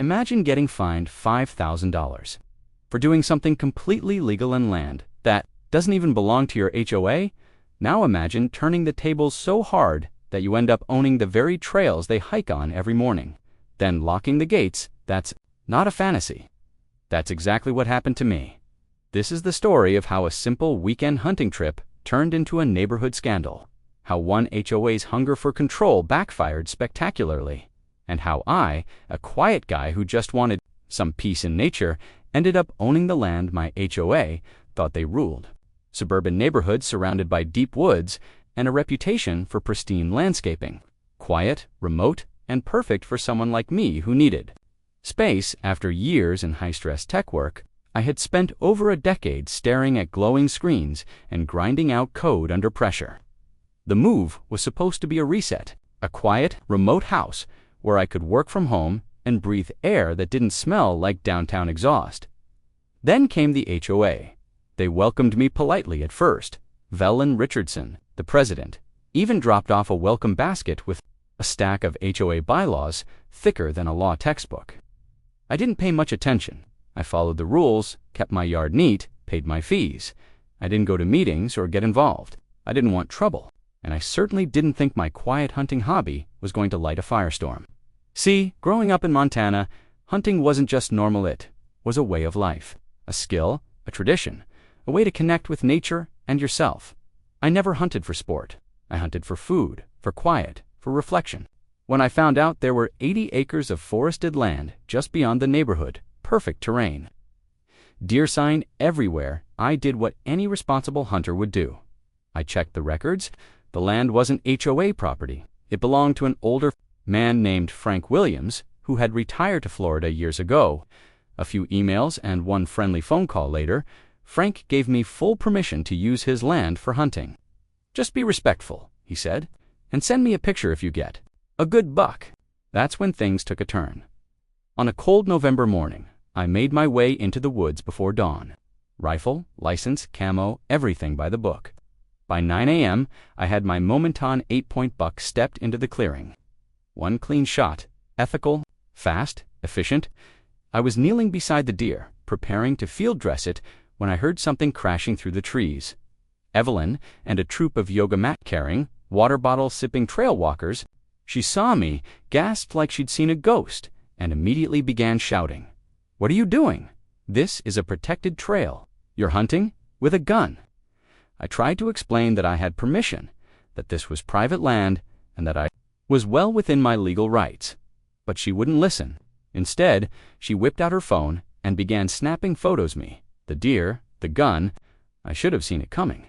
Imagine getting fined $5,000 for doing something completely legal on land that doesn't even belong to your HOA. Now imagine turning the tables so hard that you end up owning the very trails they hike on every morning, then locking the gates. That's not a fantasy. That's exactly what happened to me. This is the story of how a simple weekend hunting trip turned into a neighborhood scandal, how one HOA's hunger for control backfired spectacularly, and how I, a quiet guy who just wanted some peace in nature, ended up owning the land my HOA thought they ruled. Suburban neighborhoods surrounded by deep woods and a reputation for pristine landscaping. Quiet, remote, and perfect for someone like me who needed space. After years in high-stress tech work, I had spent over a decade staring at glowing screens and grinding out code under pressure. The move was supposed to be a reset, a quiet, remote house where I could work from home and breathe air that didn't smell like downtown exhaust. Then came the HOA. They welcomed me politely at first. Velen Richardson, the president, even dropped off a welcome basket with a stack of HOA bylaws thicker than a law textbook. I didn't pay much attention. I followed the rules, kept my yard neat, paid my fees. I didn't go to meetings or get involved. I didn't want trouble, and I certainly didn't think my quiet hunting hobby was going to light a firestorm. See, growing up in Montana, hunting wasn't just normal, it was a way of life, a skill, a tradition, a way to connect with nature and yourself. I never hunted for sport. I hunted for food, for quiet, for reflection. When I found out there were 80 acres of forested land just beyond the neighborhood, perfect terrain, deer sign everywhere, I did what any responsible hunter would do. I checked the records. The land wasn't HOA property. It belonged to an older man named Frank Williams, who had retired to Florida years ago. A few emails and one friendly phone call later, Frank gave me full permission to use his land for hunting. Just be respectful, he said, and send me a picture if you get a good buck. That's when things took a turn. On a cold November morning, I made my way into the woods before dawn. Rifle, license, camo, everything by the book. By 9 a.m., I had my Momenton 8-point buck stepped into the clearing. One clean shot, ethical, fast, efficient. I was kneeling beside the deer, preparing to field dress it, when I heard something crashing through the trees. Evelyn and a troop of yoga mat-carrying, water bottle-sipping trail walkers. She saw me, gasped like she'd seen a ghost, and immediately began shouting, "What are you doing? This is a protected trail. You're hunting? With a gun." I tried to explain that I had permission, that this was private land, and that I was well within my legal rights. But she wouldn't listen. Instead, she whipped out her phone and began snapping photos of me, the deer, the gun. I should have seen it coming.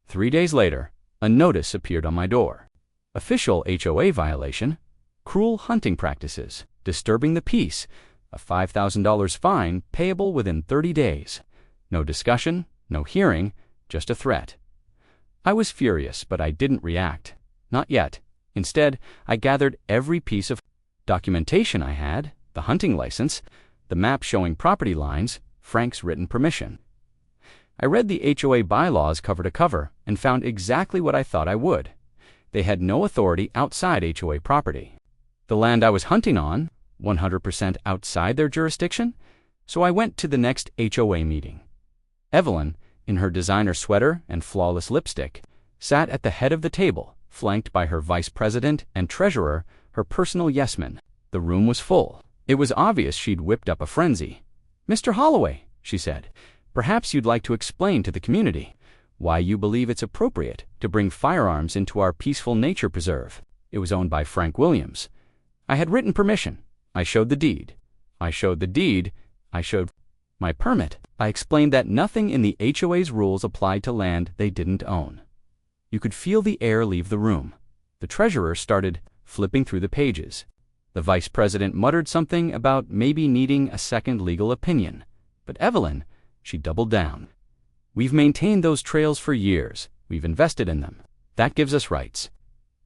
3 days later, a notice appeared on my door. Official HOA violation, cruel hunting practices, disturbing the peace, a $5,000 fine payable within 30 days. No discussion, no hearing, just a threat. I was furious, but I didn't react. Not yet. Instead, I gathered every piece of documentation I had, the hunting license, the map showing property lines, Frank's written permission. I read the HOA bylaws cover to cover and found exactly what I thought I would. They had no authority outside HOA property. The land I was hunting on, 100% outside their jurisdiction, so I went to the next HOA meeting. Evelyn, in her designer sweater and flawless lipstick, sat at the head of the table, flanked by her vice president and treasurer, her personal yes-men. The room was full. It was obvious she'd whipped up a frenzy. "Mr. Holloway," she said, "perhaps you'd like to explain to the community why you believe it's appropriate to bring firearms into our peaceful nature preserve." It was owned by Frank Williams. I had written permission. I showed the deed. I showed the deed. I showed my permit. I explained that nothing in the HOA's rules applied to land they didn't own. You could feel the air leave the room. The treasurer started flipping through the pages. The vice president muttered something about maybe needing a second legal opinion. But Evelyn, she doubled down. "We've maintained those trails for years. We've invested in them. That gives us rights.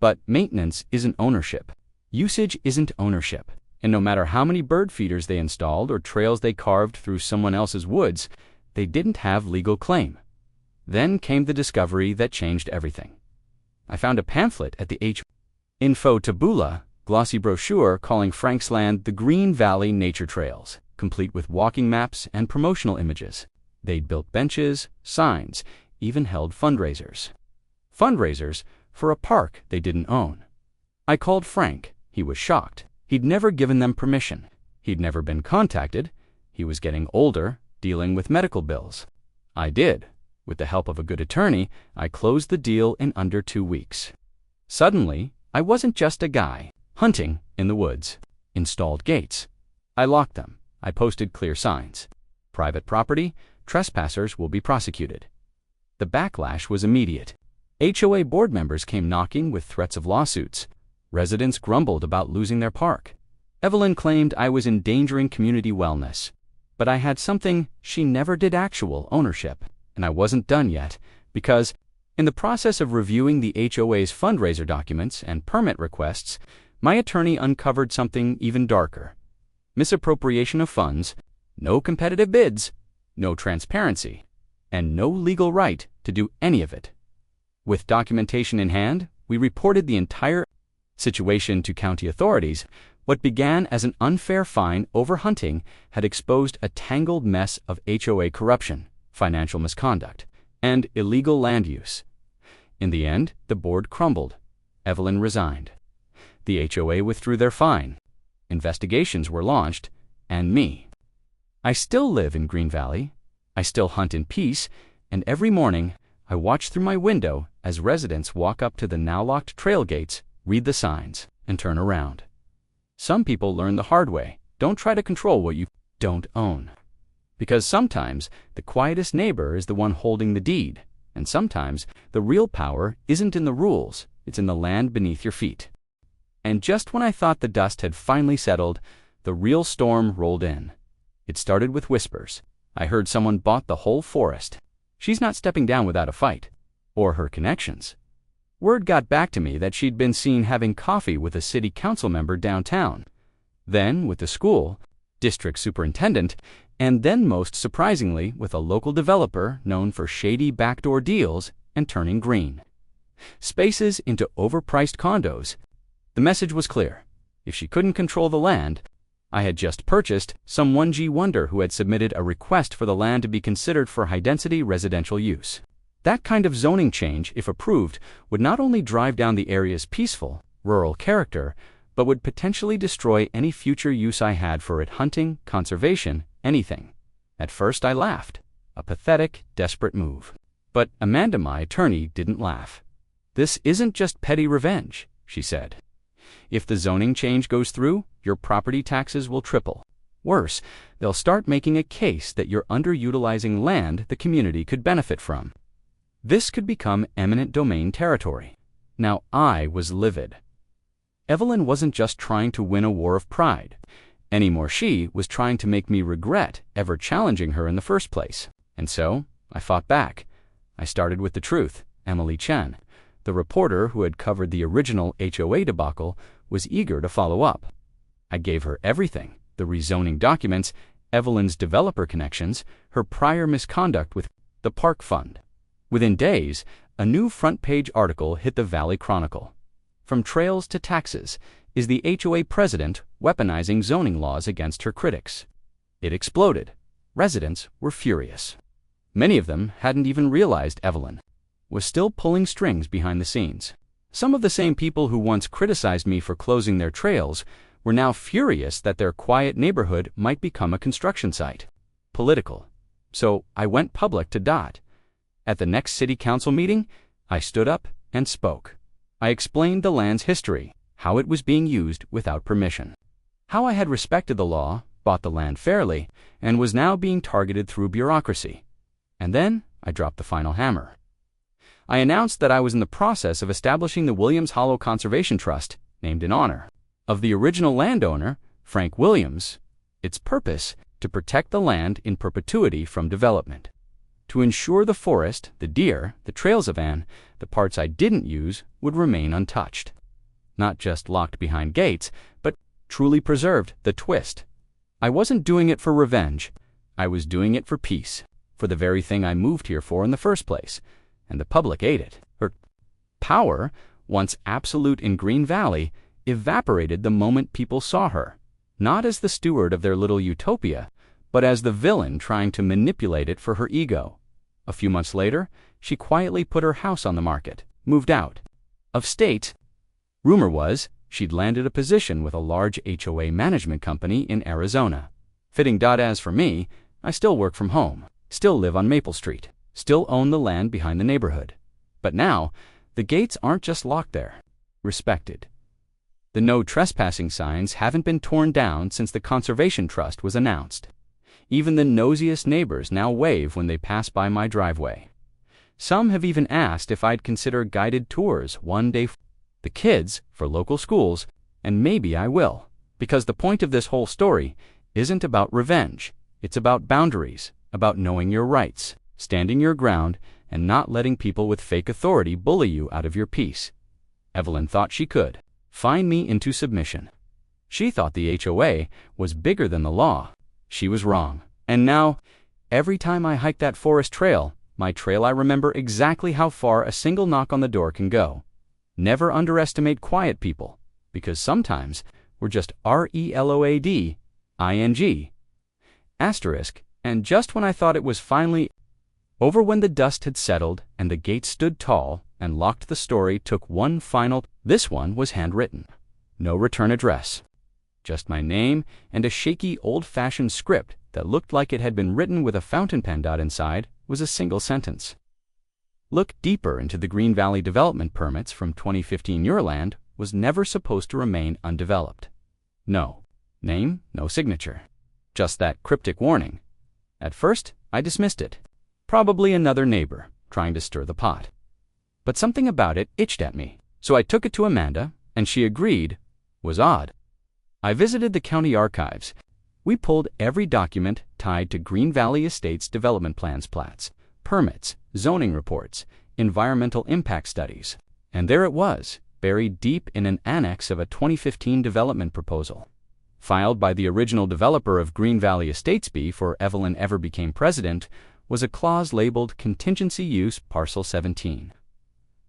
But maintenance isn't ownership. Usage isn't ownership. And no matter how many bird feeders they installed or trails they carved through someone else's woods, they didn't have legal claim." Then came the discovery that changed everything. I found a pamphlet at the info tabula glossy brochure calling Frank's land the Green Valley Nature Trails, complete with walking maps and promotional images. They'd built benches, signs, even held fundraisers. Fundraisers for a park they didn't own. I called Frank. He was shocked. He'd never given them permission. He'd never been contacted. He was getting older, dealing with medical bills. I did. With the help of a good attorney, I closed the deal in under 2 weeks. Suddenly, I wasn't just a guy hunting in the woods. Installed gates. I locked them. I posted clear signs. Private property, trespassers will be prosecuted. The backlash was immediate. HOA board members came knocking with threats of lawsuits. Residents grumbled about losing their park. Evelyn claimed I was endangering community wellness. But I had something she never did: actual ownership. And I wasn't done yet, because in the process of reviewing the HOA's fundraiser documents and permit requests, my attorney uncovered something even darker. Misappropriation of funds, no competitive bids, no transparency, and no legal right to do any of it. With documentation in hand, we reported the entire situation to county authorities. What began as an unfair fine over hunting had exposed a tangled mess of HOA corruption, financial misconduct, and illegal land use. In the end, the board crumbled. Evelyn resigned. The HOA withdrew their fine. Investigations were launched, and me. I still live in Green Valley. I still hunt in peace, and every morning I watch through my window as residents walk up to the now locked trail gates, read the signs, and turn around. Some people learn the hard way. Don't try to control what you don't own. Because sometimes the quietest neighbor is the one holding the deed, and sometimes the real power isn't in the rules, it's in the land beneath your feet. And just when I thought the dust had finally settled, the real storm rolled in. It started with whispers. I heard someone bought the whole forest. She's not stepping down without a fight. Or her connections. Word got back to me that she'd been seen having coffee with a city council member downtown. Then with the school, district superintendent, and then most surprisingly with a local developer known for shady backdoor deals and turning green. Spaces into overpriced condos. The message was clear. If she couldn't control the land, I had just purchased some 1G wonder who had submitted a request for the land to be considered for high-density residential use. That kind of zoning change, if approved, would not only drive down the area's peaceful, rural character, but would potentially destroy any future use I had for it: hunting, conservation, anything. At first I laughed. A pathetic, desperate move. But Amanda, my attorney, didn't laugh. This isn't just petty revenge, she said. If the zoning change goes through, your property taxes will triple. Worse, they'll start making a case that you're underutilizing land the community could benefit from. This could become eminent domain territory. Now I was livid. Evelyn wasn't just trying to win a war of pride. Anymore, she was trying to make me regret ever challenging her in the first place. And so, I fought back. I started with the truth. Emily Chen, the reporter who had covered the original HOA debacle, was eager to follow up. I gave her everything: the rezoning documents, Evelyn's developer connections, her prior misconduct with the park fund. Within days, a new front-page article hit the Valley Chronicle. From trails to taxes, is the HOA president weaponizing zoning laws against her critics? It exploded. Residents were furious. Many of them hadn't even realized Evelyn was still pulling strings behind the scenes. Some of the same people who once criticized me for closing their trails were now furious that their quiet neighborhood might become a construction site. Political. So I went public to Dot. At the next city council meeting, I stood up and spoke. I explained the land's history, how it was being used without permission, how I had respected the law, bought the land fairly, and was now being targeted through bureaucracy. And then I dropped the final hammer. I announced that I was in the process of establishing the Williams Hollow Conservation Trust, named in honor of the original landowner, Frank Williams. Its purpose: to protect the land in perpetuity from development, to ensure the forest, the deer, the trails of Anne, the parts I didn't use, would remain untouched. Not just locked behind gates, but truly preserved. The twist: I wasn't doing it for revenge. I was doing it for peace, for the very thing I moved here for in the first place. And the public ate it. Her power, once absolute in Green Valley, evaporated the moment people saw her, not as the steward of their little utopia, but as the villain trying to manipulate it for her ego. A few months later, she quietly put her house on the market, moved out of state. Rumor was she'd landed a position with a large HOA management company in Arizona. Fitting. As for me, I still work from home, still live on Maple Street, still own the land behind the neighborhood. But now, the gates aren't just locked there, respected. The no trespassing signs haven't been torn down since the Conservation Trust was announced. Even the nosiest neighbors now wave when they pass by my driveway. Some have even asked if I'd consider guided tours one day for the kids for local schools, and maybe I will, because the point of this whole story isn't about revenge. It's about boundaries, about knowing your rights, standing your ground, and not letting people with fake authority bully you out of your peace. Evelyn thought she could fine me into submission. She thought the HOA was bigger than the law. She was wrong. And now, every time I hike that forest trail, I remember exactly how far a single knock on the door can go. Never underestimate quiet people, because sometimes we're just RELOADING. Asterisk, and just when I thought it was finally over, when the dust had settled and the gate stood tall and locked, the story took one final. This one was handwritten. No return address. Just my name and a shaky old-fashioned script that looked like it had been written with a fountain pen. Inside was a single sentence. Look deeper into the Green Valley development permits from 2015. Your land was never supposed to remain undeveloped. No name, no signature. Just that cryptic warning. At first, I dismissed it. Probably another neighbor trying to stir the pot. But something about it itched at me, so I took it to Amanda, and she agreed. Was odd. I visited the county archives. We pulled every document tied to Green Valley Estates development plats, permits, zoning reports, environmental impact studies. And there it was, buried deep in an annex of a 2015 development proposal, filed by the original developer of Green Valley Estates before Evelyn ever became president, was a clause labeled Contingency Use Parcel 17.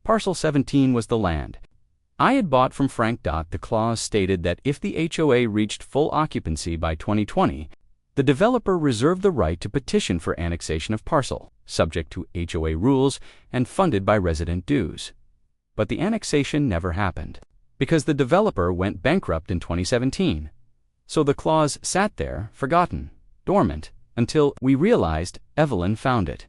Parcel 17 was the land I had bought from Frank. The clause stated that if the HOA reached full occupancy by 2020, the developer reserved the right to petition for annexation of parcel, subject to HOA rules and funded by resident dues. But the annexation never happened, because the developer went bankrupt in 2017. So the clause sat there, forgotten, dormant, until we realized Evelyn found it.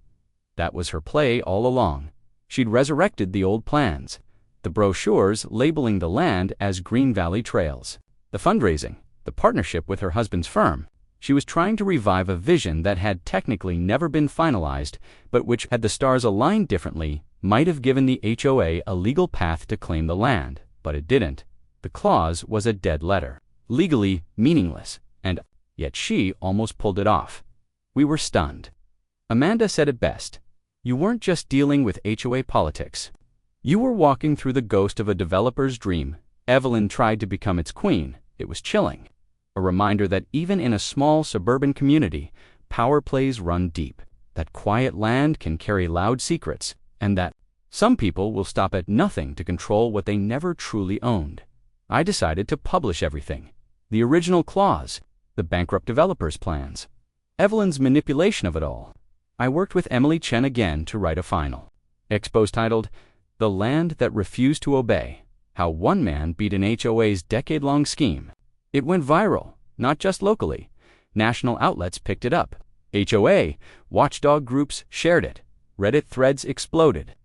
That was her play all along. She'd resurrected the old plans, the brochures labeling the land as Green Valley Trails, the fundraising, the partnership with her husband's firm. She was trying to revive a vision that had technically never been finalized, but which, had the stars aligned differently, might have given the HOA a legal path to claim the land, but it didn't. The clause was a dead letter, legally meaningless, and yet she almost pulled it off. We were stunned. Amanda said it best. You weren't just dealing with HOA politics. You were walking through the ghost of a developer's dream. Evelyn tried to become its queen. It was chilling. A reminder that even in a small suburban community, power plays run deep, that quiet land can carry loud secrets, and that some people will stop at nothing to control what they never truly owned. I decided to publish everything. The original clause, the bankrupt developer's plans, Evelyn's manipulation of it all. I worked with Emily Chen again to write a final expose titled, The Land That Refused to Obey, How One Man Beat an HOA's Decade-Long Scheme. It went viral, not just locally. National outlets picked it up. HOA watchdog groups shared it. Reddit threads exploded.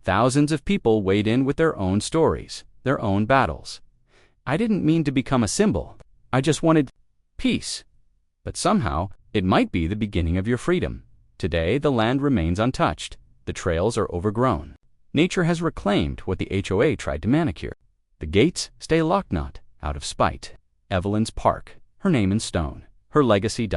Thousands of people weighed in with their own stories, their own battles. I didn't mean to become a symbol. I just wanted peace. But somehow, it might be the beginning of your freedom. Today, the land remains untouched. The trails are overgrown. Nature has reclaimed what the HOA tried to manicure. The gates stay locked, not out of spite. Evelyn's park, her name in stone, her legacy.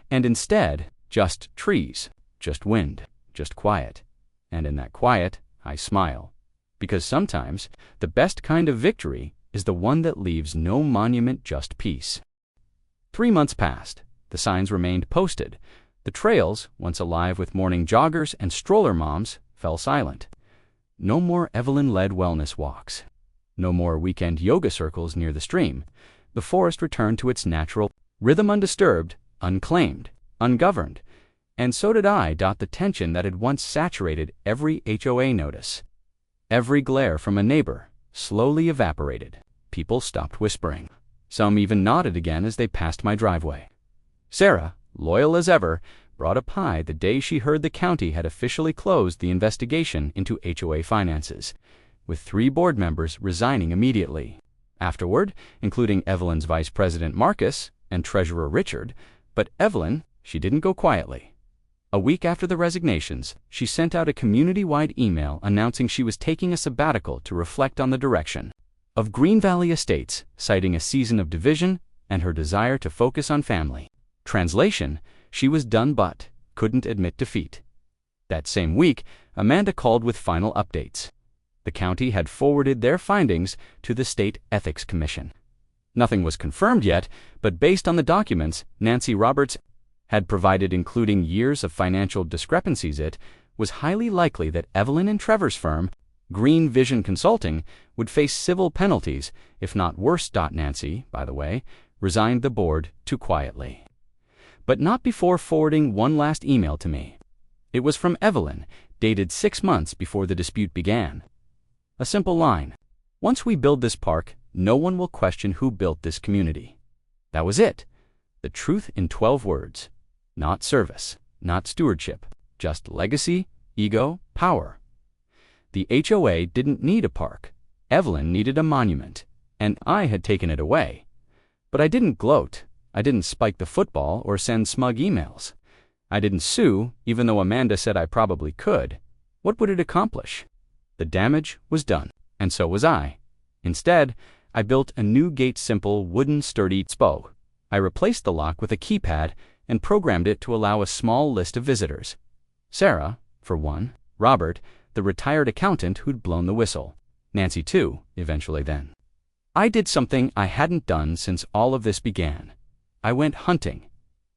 And instead, just trees, just wind, just quiet. And in that quiet, I smile. Because sometimes, the best kind of victory is the one that leaves no monument, just peace. 3 months passed. The signs remained posted. The trails, once alive with morning joggers and stroller moms, fell silent. No more Evelyn-led wellness walks. No more weekend yoga circles near the stream. The forest returned to its natural rhythm, undisturbed, unclaimed, ungoverned. And so did I. The tension that had once saturated every HOA notice, every glare from a neighbor, slowly evaporated. People stopped whispering. Some even nodded again as they passed my driveway. Sarah, loyal as ever, brought a pie the day she heard the county had officially closed the investigation into HOA finances, with 3 board members resigning immediately. Afterward, including Evelyn's vice president Marcus and treasurer Richard, but Evelyn, she didn't go quietly. A week after the resignations, she sent out a community-wide email announcing she was taking a sabbatical to reflect on the direction of Green Valley Estates, citing a season of division and her desire to focus on family. Translation: she was done but couldn't admit defeat. That same week, Amanda called with final updates. The county had forwarded their findings to the State Ethics Commission. Nothing was confirmed yet, but based on the documents Nancy Roberts had provided, including years of financial discrepancies, it was highly likely that Evelyn and Trevor's firm, Green Vision Consulting, would face civil penalties, if not worse. Nancy, by the way, resigned the board too quietly. But not before forwarding one last email to me. It was from Evelyn, dated 6 months before the dispute began. A simple line: "Once we build this park, no one will question who built this community." That was it. The truth in 12 words. Not service, not stewardship, just legacy, ego, power. The HOA didn't need a park. Evelyn needed a monument, and I had taken it away. But I didn't gloat. I didn't spike the football or send smug emails. I didn't sue, even though Amanda said I probably could. What would it accomplish? The damage was done, and so was I. Instead, I built a new gate, simple, wooden, sturdy SPO. I replaced the lock with a keypad and programmed it to allow a small list of visitors. Sarah, for one, Robert, the retired accountant who'd blown the whistle, Nancy too, eventually then. I did something I hadn't done since all of this began. I went hunting.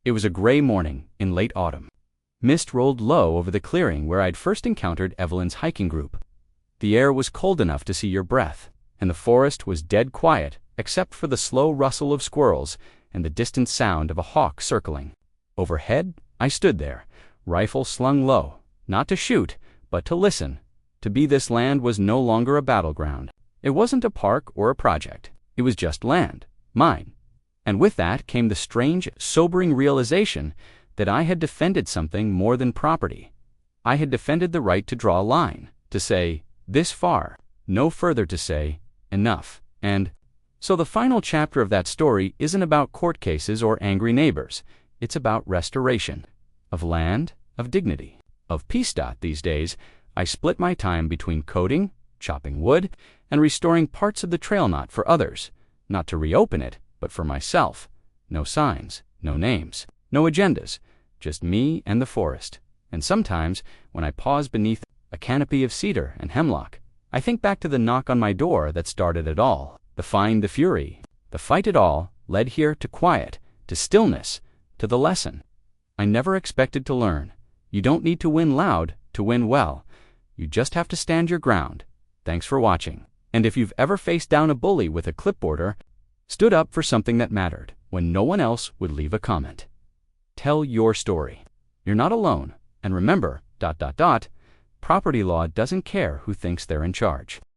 It was a gray morning in late autumn. Mist rolled low over the clearing where I'd first encountered Evelyn's hiking group. The air was cold enough to see your breath, and the forest was dead quiet except for the slow rustle of squirrels and the distant sound of a hawk circling. Overhead, I stood there, rifle slung low, not to shoot, but to listen. To be this land was no longer a battleground. It wasn't a park or a project. It was just land, mine. And with that came the strange, sobering realization that I had defended something more than property. I had defended the right to draw a line, to say, this far, no further, to say, enough. And so the final chapter of that story isn't about court cases or angry neighbors. It's about restoration, of land, of dignity, of peace. These days, I split my time between coding, chopping wood, and restoring parts of the trail, not for others, not to reopen it, but for myself. No signs, no names, no agendas, just me and the forest. And sometimes, when I pause beneath a canopy of cedar and hemlock, I think back to the knock on my door that started it all, the find, the fury, the fight. It all led here to quiet, to stillness, to the lesson I never expected to learn. You don't need to win loud to win well. You just have to stand your ground. Thanks for watching. And if you've ever faced down a bully with a clipboard or stood up for something that mattered when no one else would leave a comment, tell your story. You're not alone. And remember, property law doesn't care who thinks they're in charge.